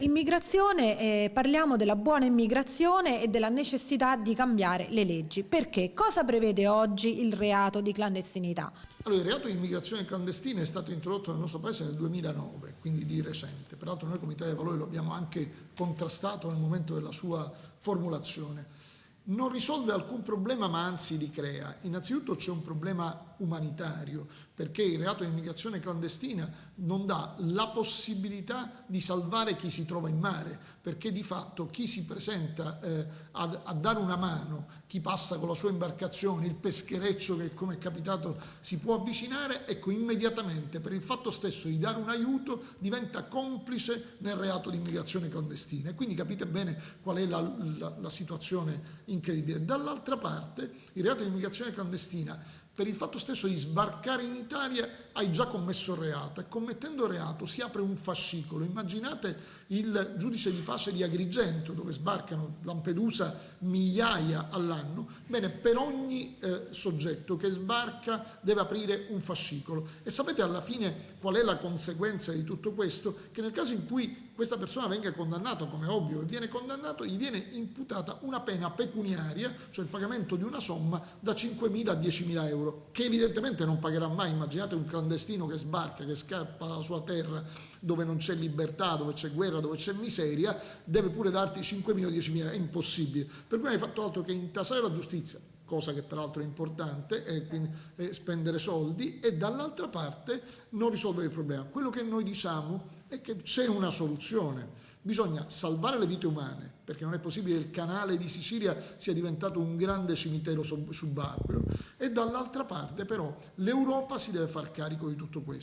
Immigrazione, parliamo della buona immigrazione e della necessità di cambiare le leggi. Perché? Cosa prevede oggi il reato di clandestinità? Allora, il reato di immigrazione clandestina è stato introdotto nel nostro Paese nel 2009, quindi di recente. Peraltro noi come Italia dei Valori lo abbiamo anche contrastato nel momento della sua formulazione. Non risolve alcun problema, ma anzi li crea. Innanzitutto c'è un problema umanitario, perché il reato di immigrazione clandestina non dà la possibilità di salvare chi si trova in mare, perché di fatto chi si presenta a dare una mano, chi passa con la sua imbarcazione, il peschereccio che come è capitato si può avvicinare, ecco, immediatamente per il fatto stesso di dare un aiuto diventa complice nel reato di immigrazione clandestina, e quindi capite bene qual è la situazione incredibile. Dall'altra parte il reato di immigrazione clandestina, per il fatto stesso di sbarcare in Italia hai già commesso il reato, e commettendo il reato si apre un fascicolo. Immaginate il giudice di pace di Agrigento, dove sbarcano Lampedusa migliaia all'anno. Bene, per ogni soggetto che sbarca deve aprire un fascicolo, e sapete alla fine qual è la conseguenza di tutto questo? Che nel caso in cui questa persona venga condannato, come è ovvio che viene condannato, gli viene imputata una pena pecuniaria, cioè il pagamento di una somma da 5.000 a 10.000 euro, che evidentemente non pagherà mai. Immaginate un clandestino che sbarca, che scappa dalla sua terra dove non c'è libertà, dove c'è guerra, dove c'è miseria, deve pure darti 5.000 o 10.000, è impossibile. Per cui non hai fatto altro che intasare la giustizia, cosa che peraltro è importante, e quindi spendere soldi, e dall'altra parte non risolvere il problema. Quello che noi diciamo è che c'è una soluzione: bisogna salvare le vite umane, perché non è possibile che il canale di Sicilia sia diventato un grande cimitero subacqueo, e dall'altra parte però l'Europa si deve far carico di tutto questo.